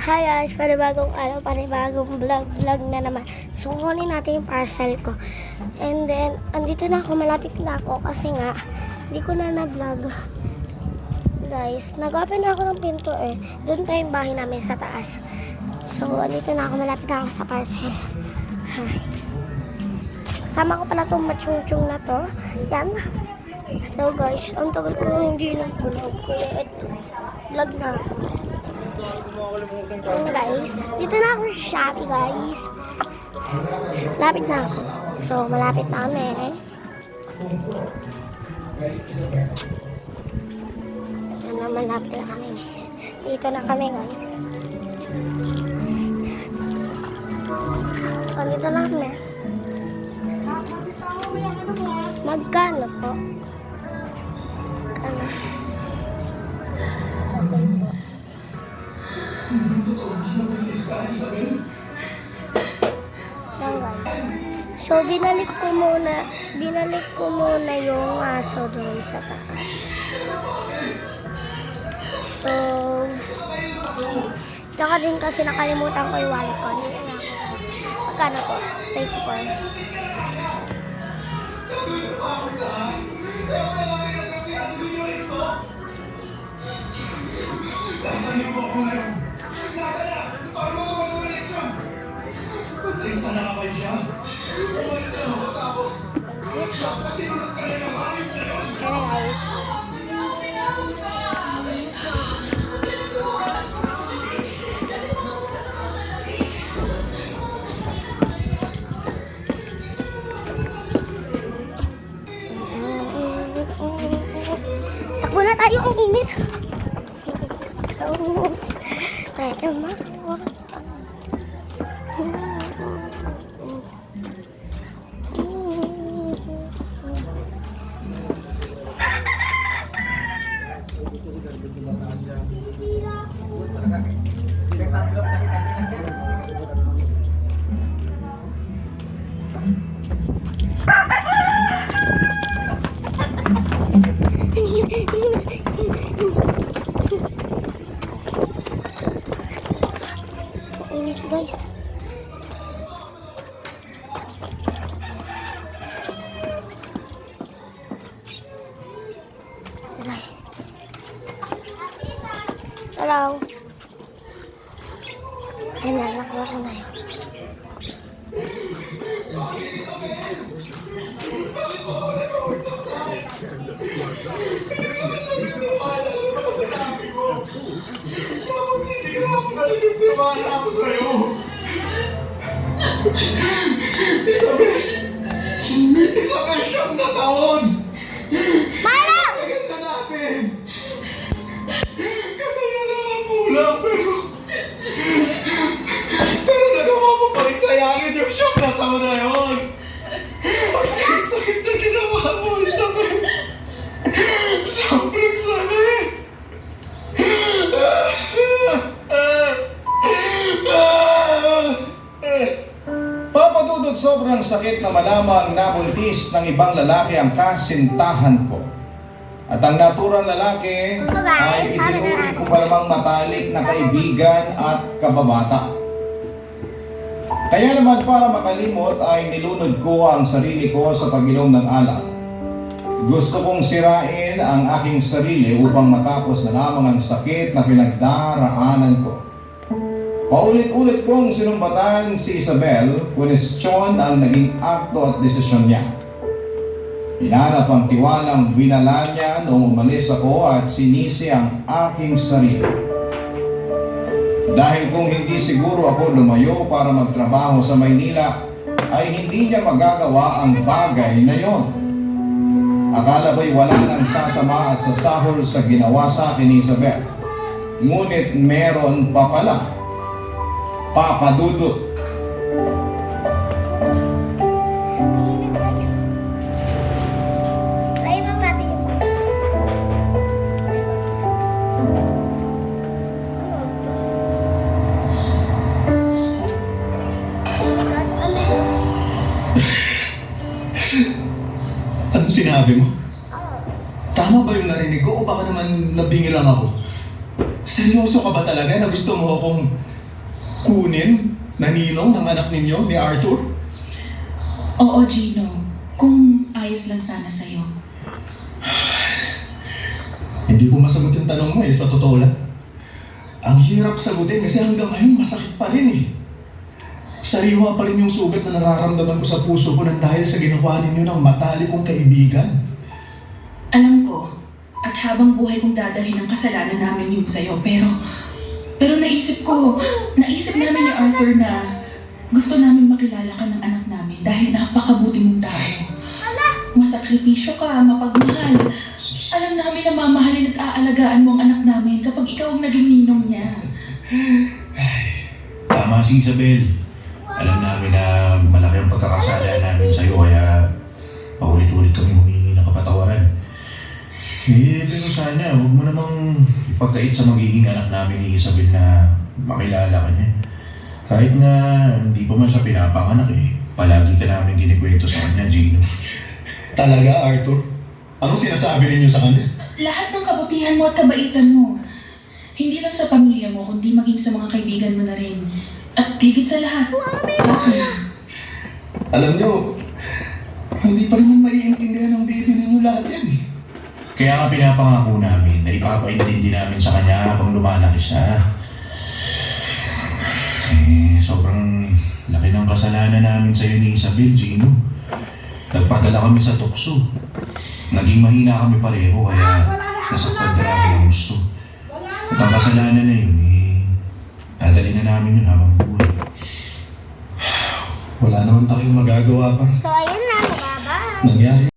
Hi guys, panibagong araw, panibagong vlog na naman. So, kunin natin yung parcel ko. And then, andito na ako, malapit na ako kasi nga, hindi ko na na-vlog. Guys, nag-open na ako ng pinto eh. Doon pa yung bahay namin sa taas. So, andito na ako, malapit na ako sa parcel. Hi. Kasama ko pala itong machung-chung na to. Yan. So guys, ang tagal ko hindi nag-vlog. Kaya ito, vlog na ako. Guys, dito na ako sa Shopee guys. Malapit na ako. So, malapit na kami eh. Ito na, malapit na kami guys. Dito na kami guys. So, dito na kami. Magkano po? Magkano? Okay po. So, binalik ko muna yung aso doon sa taas. So, tsaka din kasi nakalimutan ko yung wallet ko. Magkano po? 24. Sana ka ba siya? Umalis na ako tapos sinunod ka na yung hangin na yun. Kaya guys. Takbo na tayo, ang init. Tayo makawa. Init guys. Hello. Ayan na, nakuha ko na yun. Naliliptimaan ako sa'yo. Isabel, siyam na taon. Malam! Tagal na natin. Kasi nalaman mo lang, pero nagawa mo pa rin sayangin yung siyam na taon na yun. Ang sakit na ginawa mo, Isabel. Sobrang sakit. Papadudot sobrang sakit na malamang nabuntis ng ibang lalaki ang kasintahan ko. At ang naturang lalaki So guys, ay itinuring ko palamang matalik na kaibigan at kababata. Kaya naman para makalimot ay nilunod ko ang sarili ko sa pag-inom ng alak. Gusto kong sirain ang aking sarili upang matapos na lamang ang sakit na pinagdaraanan ko. Paulit-ulit kong sinumbatan si Isabel, kwestiyon ang naging akto at desisyon niya. Hinanap ang tiwalang binala niya noong umalis ako at sinisi ang aking sarili. Dahil kung hindi siguro ako lumayo para magtrabaho sa Maynila, ay hindi niya magagawa ang bagay na yon. Akala ko'y wala nang sasama at sasahol sa ginawa sa akin ni Isabel. Ngunit meron pa pala. Papadudot. Init guys. Try lang natin yung box. Ano sinabi mo? Tama ba yung narinig ko o baka naman nabingi lang ako? Seryoso ka ba talaga na gusto mo akong kunin na ninong ng anak ninyo ni Arthur? Oo, Gino. Kung ayos lang sana sa'yo. Hindi ko masagot yung tanong mo sa totoo lang. Ang hirap sagutin kasi hanggang ngayon masakit pa rin Sariwa pa rin yung sugat na nararamdaman ko sa puso ko nang dahil sa ginawa ninyo ng matalik kong kaibigan. Alam ko, at habang buhay kong dadalhin ang kasalanan namin yun sa'yo, pero naisip namin ni Arthur na gusto namin makilala ka ng anak namin dahil napakabuti mong tao. Masakripisyo ka, mapagmahal. Alam namin na mamahalin at aalagaan mo ang anak namin kapag ikaw ang naging ninong niya. Tama si Isabel. Alam namin na malaki ang pagkakasala namin sa'yo kaya paulit-ulit kami humingi ng kapatawaran. Pero sana huwag mo namang ipagkait sa magiging anak namin ni Isabel na makilala ka niya. Kahit na hindi pa man siya pinapanganak palagi ka namin kinikwento sa kanya, Gino. Talaga, Arthur? Anong sinasabi ninyo sa kanya? Lahat ng kabutihan mo at kabaitan mo. Hindi lang sa pamilya mo, kundi maging sa mga kaibigan mo na rin. At higit sa lahat, sa akin. Alam nyo, hindi pa naman maiintindihan ng baby ninyo lahat yan Kaya nga pinapangako namin na ipapaintindi namin sa kanya habang lumalaki siya. Sobrang laki ng kasalanan namin sa'yo ni Isabel, Gino. Nagpadala kami sa tukso. Naging mahina kami pareho kaya nasaktan ka namin ang gusto. At ang kasalanan na yun, dadali na namin yun habang buhay. Wala naman tayong magagawa pa. So, ayun lang. Bye-bye. Nangyari